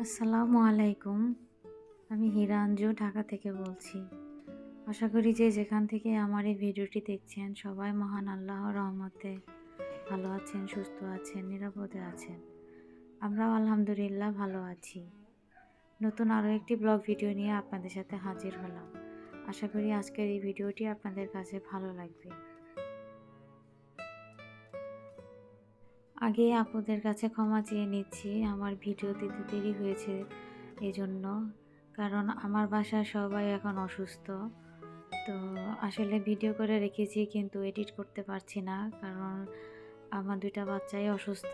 আসসালামু আলাইকুম। আমি হিরাঞ্জু ঢাকা থেকে বলছি। আশা করি যে যেখান থেকে আমার এই ভিডিওটি দেখছেন সবাই মহান আল্লাহর রহমতে ভালো আছেন, সুস্থ আছেন, নিরাপদে আছেন। আমরাও আলহামদুলিল্লাহ ভালো আছি। নতুন আরও একটি ব্লগ ভিডিও নিয়ে আপনাদের সাথে হাজির হলাম। আশা করি আজকের এই ভিডিওটি আপনাদের কাছে ভালো লাগবে। আগে আপুদের কাছে ক্ষমা চেয়ে নিচ্ছি, আমার ভিডিও দিতে দেরি হয়েছে এজন্য। কারণ আমার বাসায় সবাই এখন অসুস্থ। তো আসলে ভিডিও করে রেখেছি কিন্তু এডিট করতে পারছি না, কারণ আমার 2টা বাচ্চাই অসুস্থ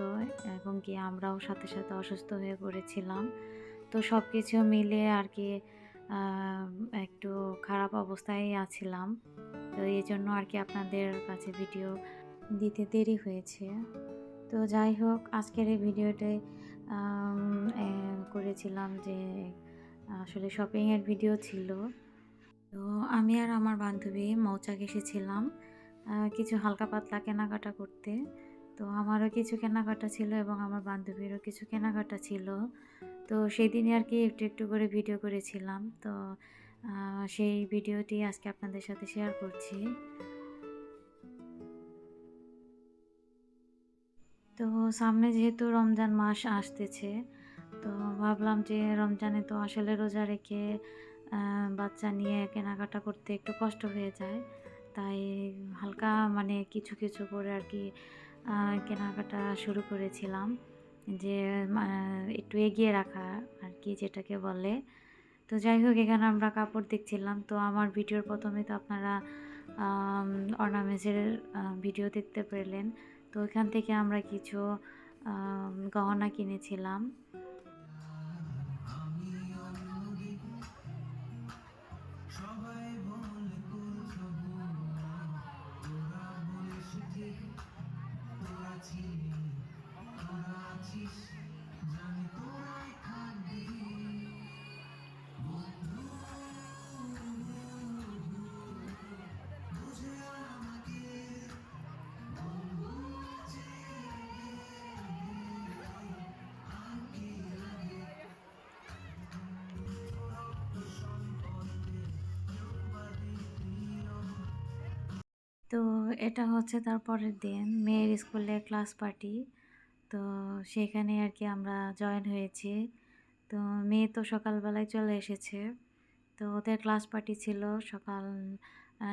এবং কি আমরাও সাথে সাথে অসুস্থ হয়ে পড়েছিলাম। তো সব কিছু মিলিয়ে আর কি একটু খারাপ অবস্থায় আছিলাম। তো এই জন্য আর কি আপনাদের কাছে ভিডিও দিতে দেরি হয়েছে। তো যাই হোক, আজকের এই ভিডিওটাই করেছিলাম যে আসলে শপিংয়ের ভিডিও ছিল। তো আমি আর আমার বান্ধবী মৌচাক এসেছিলাম কিছু হালকা পাতলা কেনাকাটা করতে। তো আমারও কিছু কেনাকাটা ছিল এবং আমার বান্ধবীরও কিছু কেনাকাটা ছিল। তো সেই দিনই আর কি একটু একটু করে ভিডিও করেছিলাম। তো সেই ভিডিওটি আজকে আপনাদের সাথে শেয়ার করছি। তো সামনে যেহেতু রমজান মাস আসতেছে, তো ভাবলাম যে রমজানে তো আসলে রোজা রেখে বাচ্চা নিয়ে কেনাকাটা করতে একটু কষ্ট হয়ে যায়। তাই হালকা মানে কিছু কিছু করে আর কি কেনাকাটা শুরু করেছিলাম, যে একটু এগিয়ে রাখা আর কি যেটাকে বলে। তো যাই হোক, এখানে আমরা কাপড় দেখছিলাম। তো আমার ভিডিওর প্রথমে তো আপনারা অর্নামেন্টসের ভিডিও দেখতে পেলেন। তো এখান থেকে আমরা কিছু গহনা কিনেছিলাম। তো এটা হচ্ছে তার পরের দিন মেয়ের স্কুলে ক্লাস পার্টি। তো সেখানে আর কি আমরা জয়েন হয়েছি। তো মেয়ে তো সকালবেলায় চলে এসেছে। তো ওদের ক্লাস পার্টি ছিল সকাল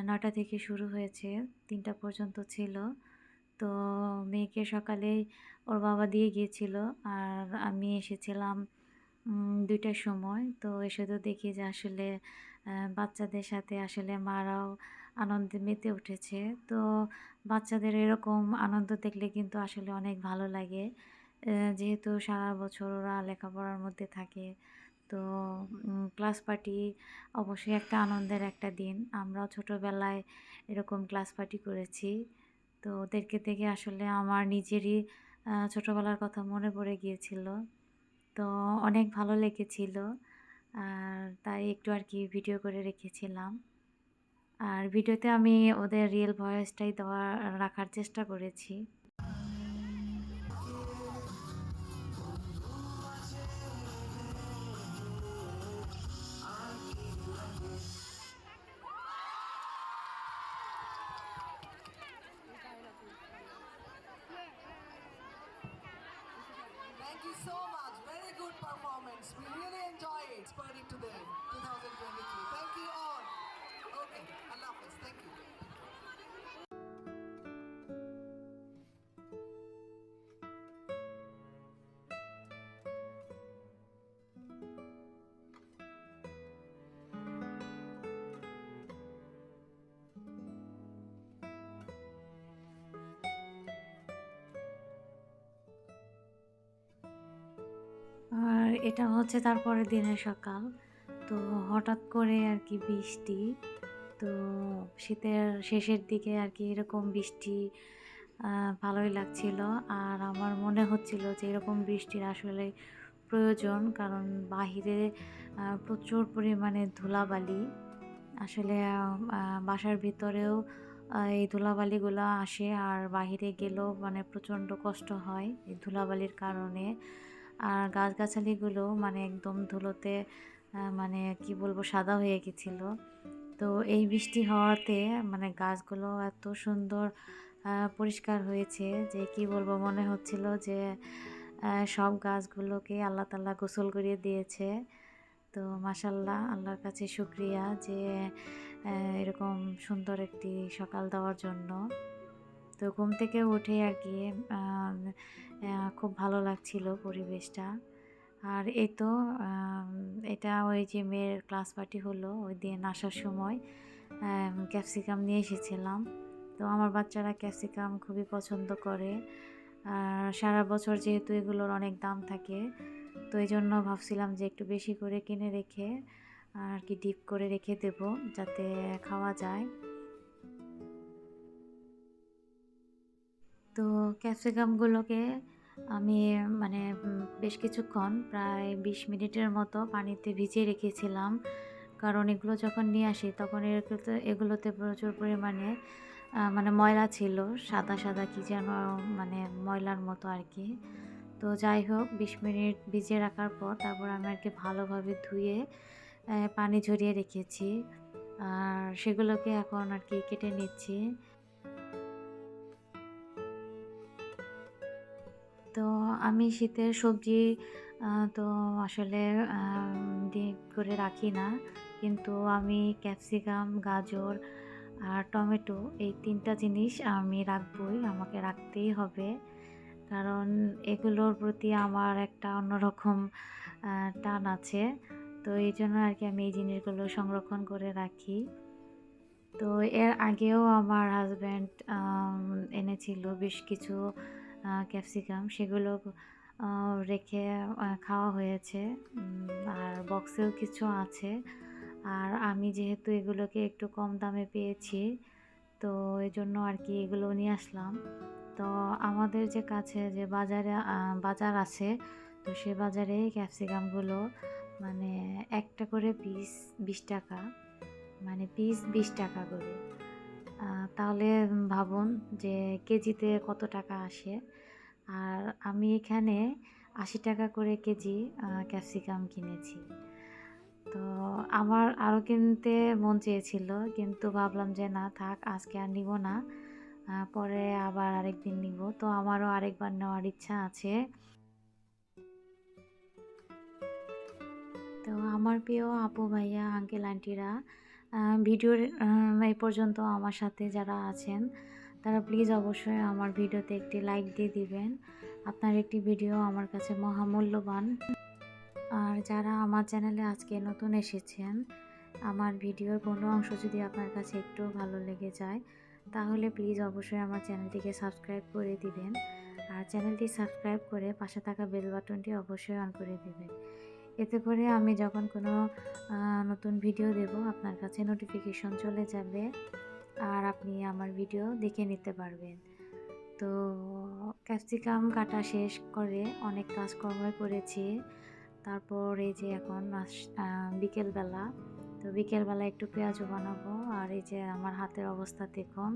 9টা থেকে শুরু হয়েছে, 3টা পর্যন্ত ছিল। তো মেয়েকে সকালেই ওর বাবা দিয়ে গিয়েছিল, আর আমি এসেছিলাম 2টার সময়। তো এসে তো দেখি যে আসলে বাচ্চাদের সাথে আসলে মারাও আনন্দে মেতে উঠেছে। তো বাচ্চাদের এরকম আনন্দ দেখলে কিন্তু আসলে অনেক ভালো লাগে। যেহেতু সারা বছর ওরা লেখাপড়ার মধ্যে থাকে, তো ক্লাস পার্টি অবশ্যই একটা আনন্দের একটা দিন। আমরাও ছোটোবেলায় এরকম ক্লাস পার্টি করেছি। তো ওদেরকে দেখে আসলে আমার নিজেরই ছোটোবেলার কথা মনে পড়ে গিয়েছিল। তো অনেক ভালো লেগেছিল, আর তাই একটু আর কি ভিডিও করে রেখেছিলাম। আর ভিডিওতে আমি ওদের রিয়েল ভয়েসটাই রাখার চেষ্টা করেছি। Thank you so much. Very good performance. We really enjoy it. Party today, 2023. Thank you all. Okay, Allah Hafiz. Thank you. আর এটা হচ্ছে তারপরের দিনের সকাল। তো হঠাৎ করে আর কি বৃষ্টি। তো শীতের শেষের দিকে আর কি এরকম বৃষ্টি ভালোই লাগছিল। আর আমার মনে হচ্ছিল যে এরকম বৃষ্টির আসলে প্রয়োজন, কারণ বাহিরে প্রচুর পরিমাণে ধুলাবালি। আসলে বাসার ভিতরেও এই ধুলাবালিগুলো আসে, আর বাহিরে গেলেও মানে প্রচণ্ড কষ্ট হয় এই ধুলাবালির কারণে। আর গাছগাছালিগুলো মানে একদম ধুলোতে মানে কি বলবো সাদা হয়ে গেছিলো। তো এই বৃষ্টি হওয়াতে মানে গাছগুলো এত সুন্দর পরিষ্কার হয়েছে যে কি বলবো, মনে হচ্ছিল যে সব গাছগুলোকে আল্লাহ তাআলা গোসল করিয়ে দিয়েছে। তো মাশাআল্লাহ, আল্লাহর কাছে শুকরিয়া যে এরকম সুন্দর একটি সকাল দেওয়ার জন্য। তো ঘুম থেকে উঠে আর কি খুব ভালো লাগছিল পরিবেশটা। আর এই তো এটা ওই যে মেয়ের ক্লাস পার্টি হলো ওই দিন আসার সময় ক্যাপসিকাম নিয়ে এসেছিলাম। তো আমার বাচ্চারা ক্যাপসিকাম খুবই পছন্দ করে। আর সারা বছর যেহেতু এগুলোর অনেক দাম থাকে, তো এই জন্য ভাবছিলাম যে একটু বেশি করে কিনে রেখে আর কি ডিপ করে রেখে দেব যাতে খাওয়া যায়। তো ক্যাপসিকামগুলোকে আমি মানে বেশ কিছুক্ষণ প্রায় ২০ মিনিটের মতো পানিতে ভিজিয়ে রেখেছিলাম। কারণ এগুলো যখন নিয়ে আসি তখন এগুলোতে প্রচুর পরিমাণে মানে ময়লা ছিল। সাদা, সাদা কি যেন মানে ময়লার মতো আর কি। তো যাই হোক ২০ মিনিট ভিজিয়ে রাখার পর তারপর আমি আর কি ভালোভাবে ধুয়ে পানি ঝরিয়ে রেখেছি। আর সেগুলোকে এখন আর কি কেটে নিচ্ছি। তো আমি শীতের সবজি তো আসলে ডিপ করে রাখি না। কিন্তু আমি ক্যাপসিকাম, গাজর আর টমেটো এই ৩ টা জিনিস আমি রাখবই, আমাকে রাখতেই হবে। কারণ এগুলোর প্রতি আমার একটা অন্যরকম টান আছে। তো এইজন্য আর কি আমি এই জিনিসগুলো সংরক্ষণ করে রাখি। তো এর আগেও আমার হাসব্যান্ড এনেছিল বেশ কিছু ক্যাপসিকাম, সেগুলো রেখে খাওয়া হয়েছে। আর বক্সেও কিছু আছে। আর আমি যেহেতু এগুলোকে একটু কম দামে পেয়েছি, তো এজন্য আর কি এগুলো নিয়ে আসলাম। তো আমাদের যে কাছে যে বাজার আছে, তো সে বাজারে ক্যাপসিকামগুলো মানে একটা করে পিস ২০ টাকা, মানে পিস ২০ টাকা করে। তাহলে ভাবুন যে কেজিতে কত টাকা আসে। আর আমি এখানে ৮০ টাকা করে কেজি ক্যাপসিকাম কিনেছি। তো আমার আরও কিনতে মন চেয়েছিল, কিন্তু ভাবলাম যে না থাক, আজকে আর নিব না। পরে আবার আরেকদিন নিব। তো আমারও আরেকবার নেওয়ার ইচ্ছা আছে। তো আমার প্রিয় আপু, ভাইয়া, আঙ্কেল, আন্টিরা ভিডিওর এই পর্যন্ত আমার সাথে যারা আছেন তারা প্লিজ অবশ্যই আমার ভিডিওতে একটি লাইক দিয়ে দিবেন। আপনার একটি ভিডিও আমার কাছে মহামূল্যবান। আর যারা আমার চ্যানেলে আজকে নতুন এসেছেন, আমার ভিডিওর কোনো অংশ যদি আপনার কাছে একটু ভালো লেগে যায় তাহলে প্লিজ অবশ্যই আমার চ্যানেলটিকে সাবস্ক্রাইব করে দিবেন। আর চ্যানেলটি সাবস্ক্রাইব করে পাশে থাকা বেল বাটনটি অবশ্যই অন করে দিবেন। এতে করে আমি যখন কোনো নতুন ভিডিও দেব আপনার কাছে নোটিফিকেশন চলে যাবে আর আপনি আমার ভিডিও দেখে নিতে পারবেন। তো ক্যাপসিকাম কাটা শেষ করে অনেক কাজকর্মই করেছি। তারপর এই যে এখন বিকেলবেলা, তো বিকেলবেলা একটু পেঁয়াজু বানাবো। আর এই যে আমার হাতের অবস্থা দেখুন।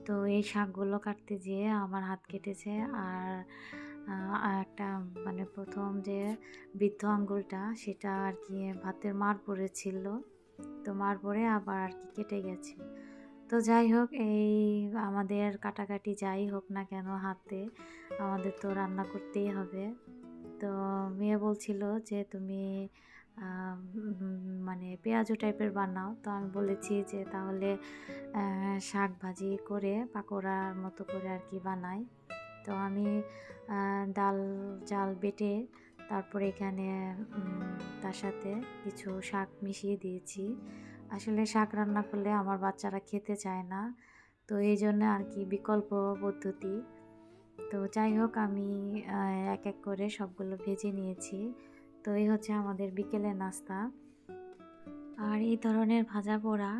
তো এই শাকগুলো কাটতে যেয়ে আমার হাত কেটেছে। আর একটা মানে প্রথম যে বৃদ্ধ আঙ্গুলটা সেটা আর কি ভাতের মাড় পড়েছিল। তো মাড় পড়ে আবার আর কি কেটে গেছে। তো যাই হোক, এই আমাদের কাটাকাটি যাই হোক না কেন হাতে, আমাদের তো রান্না করতেই হবে। তো মেয়ে বলছিল যে তুমি মানে পেঁয়াজু টাইপের বানাও। তো আমি বলেছি যে তাহলে শাক ভাজি করে পাকোড়ার মতো করে আর কি বানাই। তো আমি ডাল চাল বেটে তারপরে এখানে তার সাথে কিছু শাক মিশিয়ে দিয়েছি। আসলে শাক রান্না করলে আমার বাচ্চারা খেতে চায় না, তো এই জন্য আর কি বিকল্প পদ্ধতি। তো যাই হোক, আমি এক এক করে সবগুলো ভেজে নিয়েছি। তো এই হচ্ছে আমাদের বিকেলের নাস্তা। আর এই ধরনের ভাজা পোড়া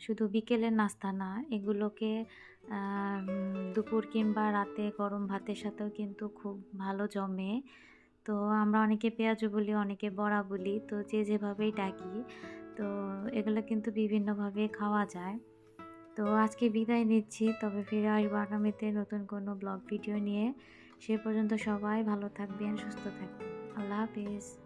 শুধু বিকেলের নাস্তা না, এগুলোকে দুপুর কিংবা রাতে গরম ভাতের সাথেও কিন্তু খুব ভালো জমে। তো আমরা অনেকে পেঁয়াজু বলি, অনেকে বড়া বলি, তো যে যেভাবেই ডাকি। তো এগুলো কিন্তু বিভিন্নভাবে খাওয়া যায়। তো আজকে বিদায় নিচ্ছি, তবে ফিরে আসবো আগামীতে নতুন কোনো ব্লগ ভিডিও নিয়ে। সে পর্যন্ত সবাই ভালো থাকবেন, সুস্থ থাকবেন। আল্লাহ হাফিজ।